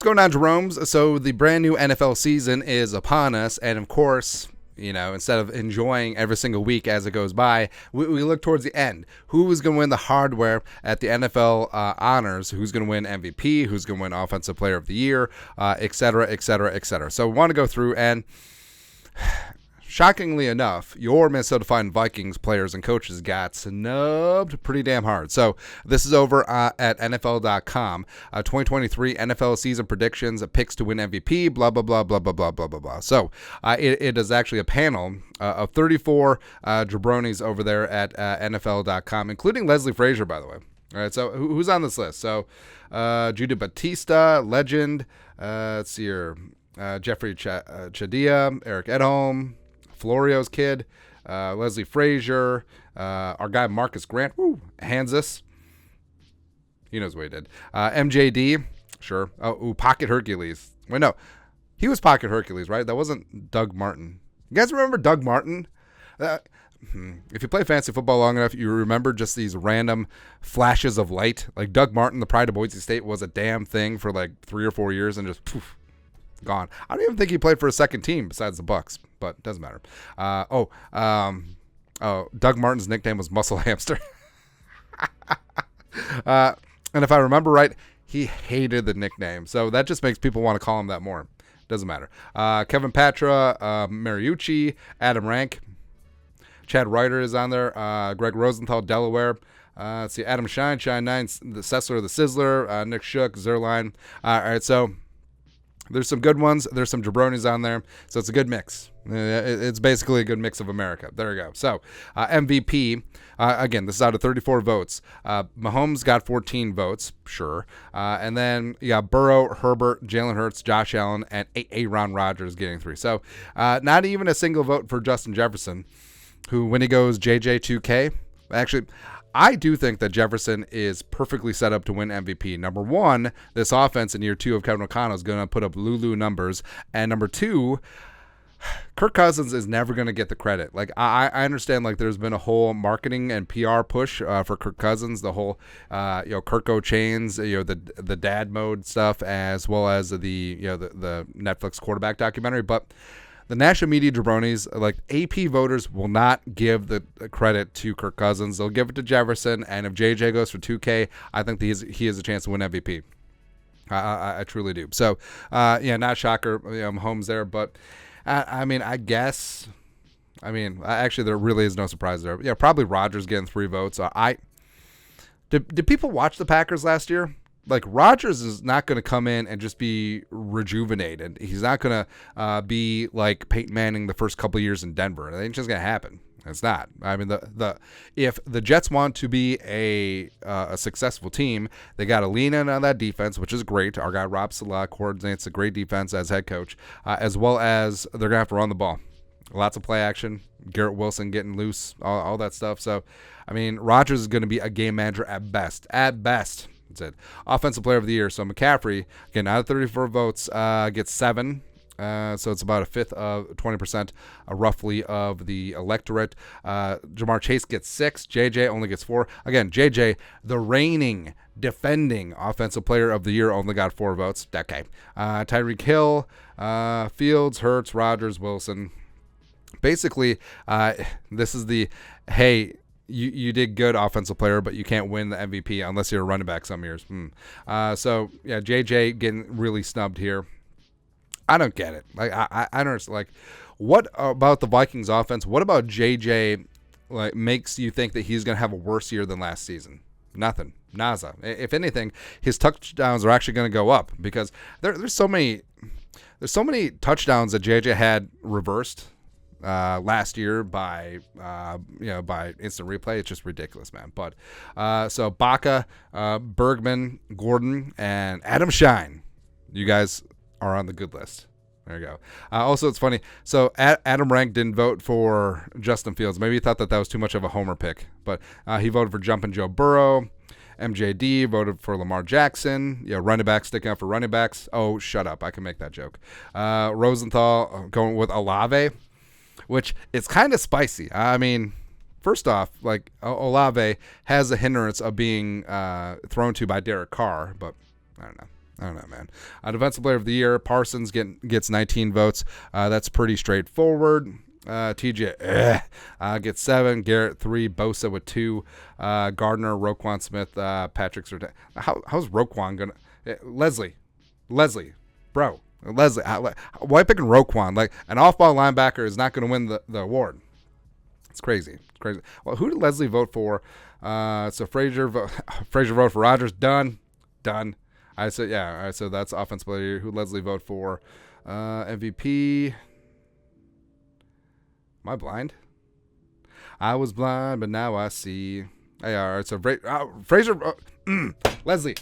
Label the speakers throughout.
Speaker 1: going on, Jeromes? So the brand new NFL season is upon us, and of course, instead of enjoying every single week as it goes by, we look towards the end. Who is going to win the hardware at the NFL honors? Who's going to win MVP? Who's going to win Offensive Player of the Year? Et cetera, et cetera, et cetera. So we want to go through, and shockingly enough, your Minnesota Vikings players and coaches got snubbed pretty damn hard. So this is over at NFL.com. 2023 NFL season predictions, picks to win MVP, blah, blah, blah, blah, blah, blah, blah, blah, blah. So it is actually a panel of 34 jabronis over there at NFL.com, including Leslie Frazier, by the way. All right, so who's on this list? So Judah Batista, legend. Let's see here. Jeffrey Chadia, Eric Edholm, Florio's kid, Leslie Frazier, our guy Marcus Grant, Hansis. He knows what he did. MJD, sure. Pocket Hercules. Wait, no. He was Pocket Hercules, right? That wasn't Doug Martin. You guys remember Doug Martin? If you play fantasy football long enough, you remember just these random flashes of light. Like Doug Martin, the pride of Boise State, was a damn thing for like 3 or 4 years and just poof, gone. I don't even think he played for a second team besides the Bucks, but it doesn't matter. Doug Martin's nickname was Muscle Hamster. And if I remember right, he hated the nickname. So that just makes people want to call him that more. Doesn't matter. Kevin Patra, Mariucci, Adam Rank, Chad Ryder is on there. Greg Rosenthal, Delaware. Let's see, Adam Shine 9, the Sessler, the Sizzler, Nick Shook, Zerline. All right, so there's some good ones. There's some jabronis on there. So it's a good mix. It's basically a good mix of America. There you go. So MVP, again, this is out of 34 votes. Mahomes got 14 votes, sure. And then you got Burrow, Herbert, Jalen Hurts, Josh Allen, and Aaron Rodgers getting 3. So not even a single vote for Justin Jefferson, who, when he goes JJ2K, actually, I do think that Jefferson is perfectly set up to win MVP. Number one, this offense in year 2 of Kevin O'Connell is going to put up Lulu numbers. And number 2, Kirk Cousins is never going to get the credit. Like, I understand, like, there's been a whole marketing and PR push for Kirk Cousins, the whole, Kirko chains, the dad mode stuff, as well as the Netflix quarterback documentary. But the national media jabronis, like AP voters, will not give the credit to Kirk Cousins. They'll give it to Jefferson, and if JJ goes for 2K, I think he has a chance to win MVP. I truly do. So, not shocker, Mahomes there, but I guess, actually, there really is no surprise there. Yeah, probably Rodgers getting 3 votes. Did people watch the Packers last year? Like, Rodgers is not going to come in and just be rejuvenated. He's not going to be like Peyton Manning the first couple of years in Denver. It ain't just going to happen. It's not. I mean, if the Jets want to be a successful team, they got to lean in on that defense, which is great. Our guy Rob Salah coordinates a great defense as head coach, as well as they're going to have to run the ball. Lots of play action. Garrett Wilson getting loose, all that stuff. So, Rodgers is going to be a game manager at best. At best. That's it. Offensive Player of the Year. So McCaffrey, again, out of 34 votes, gets 7. So it's about a fifth of 20%, roughly, of the electorate. Jamar Chase gets 6. JJ only gets 4. Again, JJ, the reigning, defending Offensive Player of the Year, only got 4 votes. Okay. Tyreek Hill, Fields, Hurts, Rodgers, Wilson. Basically, this is the, hey, you did good Offensive Player, but you can't win the MVP unless you're a running back some years. So, yeah, JJ getting really snubbed here. I don't get it. Like, I don't understand. Like, what about the Vikings offense? What about JJ, like, makes you think that he's going to have a worse year than last season? Nothing. Nada. If anything, his touchdowns are actually going to go up because there's so many touchdowns that JJ had reversed last year by instant replay. It's just ridiculous, man. But so Baca, Bergman, Gordon, and Adam Shine, you guys are on the good list. There you go. Also, it's funny. So Adam Rank didn't vote for Justin Fields. Maybe he thought that was too much of a homer pick, but he voted for Jumpin' Joe Burrow. MJD voted for Lamar Jackson. Yeah, running back sticking up for running backs. Oh, shut up. I can make that joke. Rosenthal going with Olave, which is kind of spicy. First off, like, Olave has a hindrance of being thrown to by Derek Carr, but I don't know. I don't know, man. Defensive player of the year, Parsons gets 19 votes. That's pretty straightforward. TJ gets 7, Garrett 3, Bosa with 2, Gardner, Roquan Smith, Patrick Surtain. How's Roquan gonna? Leslie, bro, Leslie. Why picking Roquan? Like an off-ball linebacker is not going to win the award. It's crazy. Well, who did Leslie vote for? So Frazier voted for Rodgers. Done. I said yeah. All right, so that's offensive player. Who Leslie vote for? MVP. Am I blind? I was blind, but now I see. Hey, all right, so Frazier, Leslie.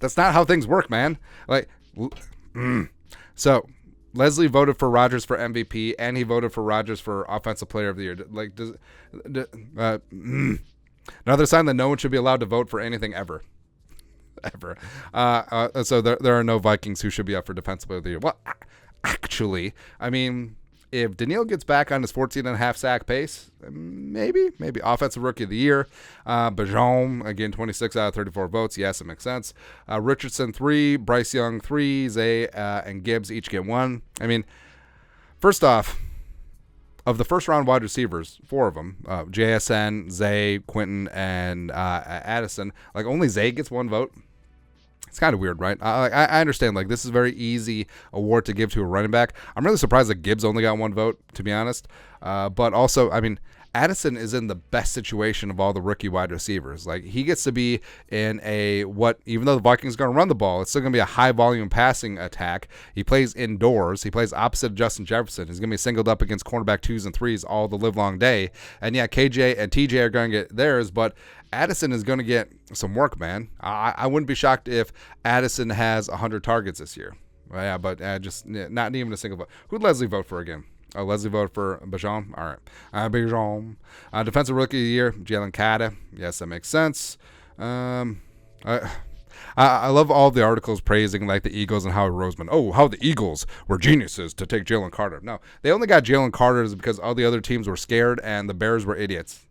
Speaker 1: That's not how things work, man. So Leslie voted for Rodgers for MVP, and he voted for Rodgers for Offensive Player of the Year. Another sign that no one should be allowed to vote for anything ever. So there are no Vikings who should be up for Defensive Player of the Year. Well, actually, I mean, if Daniil gets back on his 14.5 sack pace, maybe Offensive Rookie of the Year. JEROME, again, 26 out of 34 votes. Yes, it makes sense. Richardson, 3. Bryce Young, 3. Zay and Gibbs each get 1. I mean, first off, of the first-round wide receivers, 4 of them, JSN, Zay, Quentin, and Addison, only Zay gets 1 vote. It's kind of weird, right? I understand. This is a very easy award to give to a running back. I'm really surprised that Gibbs only got 1 vote, to be honest. But also, I mean, Addison is in the best situation of all the rookie wide receivers. He gets to be in even though the Vikings are going to run the ball, it's still going to be a high-volume passing attack. He plays indoors. He plays opposite of Justin Jefferson. He's going to be singled up against cornerback 2s and 3s all the livelong day. And yeah, KJ and TJ are going to get theirs, but Addison is going to get some work, man. I wouldn't be shocked if Addison has 100 targets this year. Well, yeah, but just not even a single vote. Who'd Leslie vote for again? Oh, Leslie voted for Bijan. All right. Bijan. Defensive Rookie of the Year, Jalen Carter. Yes, that makes sense. I love all the articles praising the Eagles and Howie Roseman. Oh, how the Eagles were geniuses to take Jalen Carter. No, they only got Jalen Carter because all the other teams were scared and the Bears were idiots.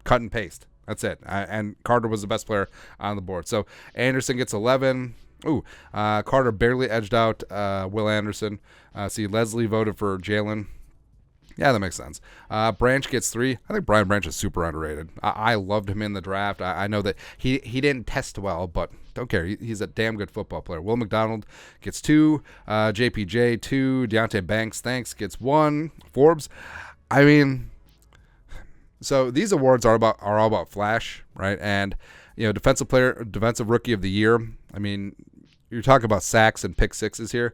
Speaker 1: Cut and paste. That's it. And Carter was the best player on the board. So Anderson gets 11. Carter barely edged out Will Anderson. See, Leslie voted for Jalen. Yeah, that makes sense. Branch gets 3. I think Brian Branch is super underrated. I loved him in the draft. I know that he didn't test well, but don't care. He's a damn good football player. Will McDonald gets 2. JPJ 2. Deontay Banks, thanks, gets 1. Forbes, I mean, so these awards are all about flash, right? And defensive rookie of the year. I mean, you're talking about sacks and pick sixes here.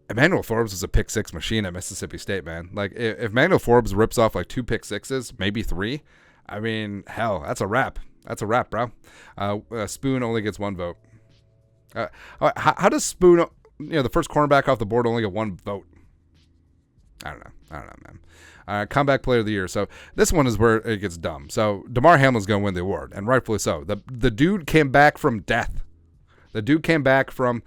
Speaker 1: Emmanuel Forbes is a pick 6 machine at Mississippi State, man. If Emmanuel Forbes rips off 2 pick 6s, maybe 3, I mean, hell, that's a wrap. That's a wrap, bro. Spoon only gets 1 vote. How does Spoon, the first cornerback off the board, only get 1 vote? I don't know, man. Comeback Player of the Year. So this one is where it gets dumb. So DeMar Hamlin's going to win the award, and rightfully so. The dude came back from death. The dude came back from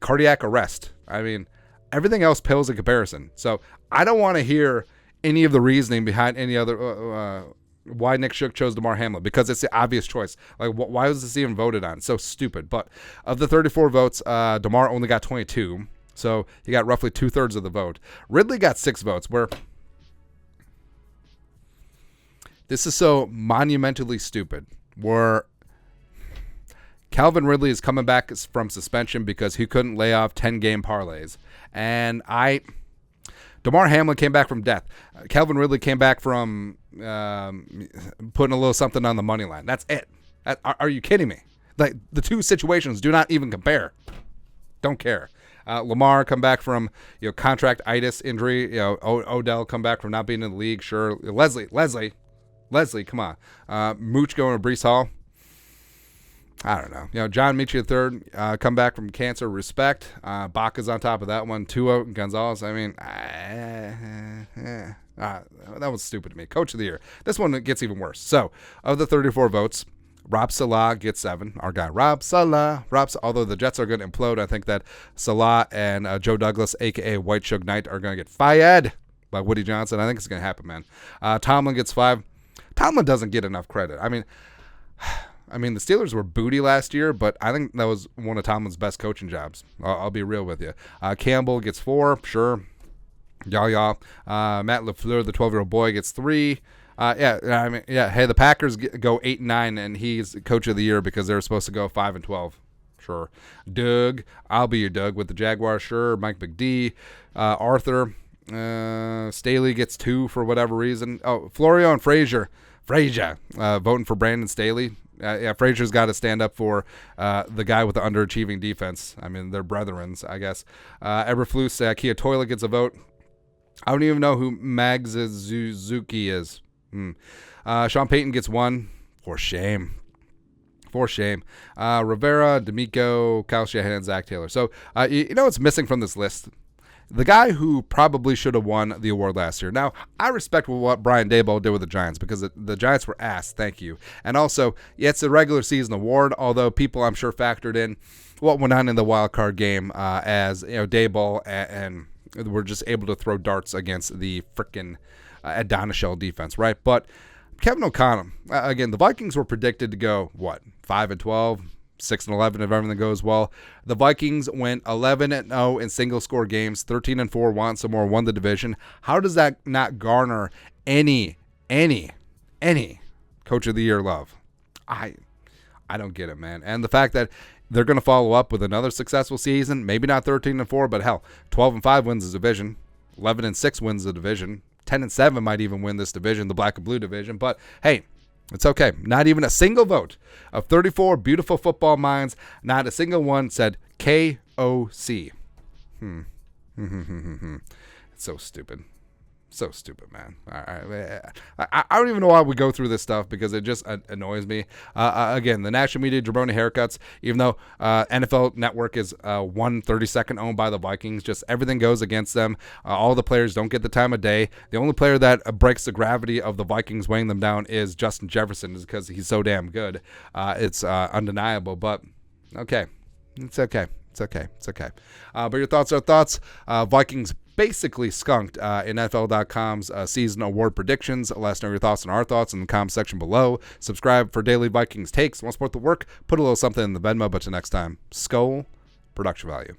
Speaker 1: cardiac arrest. I mean, everything else pales in comparison. So I don't want to hear any of the reasoning behind any other why Nick Shook chose DeMar Hamlin, because it's the obvious choice. Why was this even voted on? It's so stupid. But of the 34 votes, DeMar only got 22. So he got roughly 2/3 of the vote. Ridley got 6 votes, where this is so monumentally stupid, where Calvin Ridley is coming back from suspension because he couldn't lay off 10-game parlays. And DeMar Hamlin came back from death. Calvin Ridley came back from putting a little something on the money line. That's it. Are you kidding me? The two situations do not even compare. Don't care. Lamar come back from contract-itis injury. Odell come back from not being in the league. Sure. Leslie, come on. Mooch going to Breece Hall. I don't know. John Michie III come back from cancer. Respect. Baca's on top of that one. Tua Gonzalez. I mean, that was stupid to me. Coach of the Year. This one gets even worse. So, of the 34 votes, Rob Salah gets 7. Our guy Rob Salah. Although the Jets are going to implode, I think that Salah and Joe Douglas, a.k.a. White Suge Knight, are going to get fired by Woody Johnson. I think it's going to happen, man. Tomlin gets 5. Tomlin doesn't get enough credit. I mean, I mean, the Steelers were booty last year, but I think that was one of Tomlin's best coaching jobs. I'll be real with you. Campbell gets 4, sure. Matt LaFleur, the 12-year-old boy, gets 3. Hey, the Packers go 8-9, and he's coach of the year because they were supposed to go 5-12. Sure. Doug, I'll be your Doug with the Jaguars. Sure. Mike McD, Arthur, Staley gets 2 for whatever reason. Oh, Florio and Frazier voting for Brandon Staley. Frazier's got to stand up for the guy with the underachieving defense. I mean, they're brethrens, I guess. Eberflus, Kia Toilet gets a vote. I don't even know who Mags Suzuki is. Sean Payton gets 1. For shame. Rivera, D'Amico, Kyle Shanahan, Zach Taylor. So, you know what's missing from this list? The guy who probably should have won the award last year. Now, I respect what Brian Daboll did with the Giants because the Giants were ass, thank you. And also, it's a regular season award, although people, I'm sure, factored in what went on in the wild card game as Daboll and were just able to throw darts against the frickin' Adonishell defense, right? But Kevin O'Connell, again, the Vikings were predicted to go, 5-12, 6-11 if everything goes well. The Vikings went 11-0 in single-score games, 13-4, want some more, won the division. How does that not garner any Coach of the Year love? I don't get it, man. And the fact that they're going to follow up with another successful season, maybe not 13-4, but hell, 12-5 wins the division, 11-6 wins the division, 10-7 might even win this division, the black and blue division. But hey, it's okay. Not even a single vote of 34 beautiful football minds, not a single one said KOC. It's so stupid. So stupid, man. I don't even know why we go through this stuff because it just annoys me. Again, the national media jabroni haircuts, even though NFL Network is 1/32 owned by the Vikings, just everything goes against them. All the players don't get the time of day. The only player that breaks the gravity of the Vikings weighing them down is Justin Jefferson, is because he's so damn good. It's undeniable, but okay. It's okay. But your thoughts are thoughts. Vikings basically skunked in NFL.com's season award predictions. Let us know your thoughts and our thoughts in the comment section below. Subscribe for daily Vikings takes. Want to support the work? Put a little something in the Venmo. But till next time, Skull Production Value.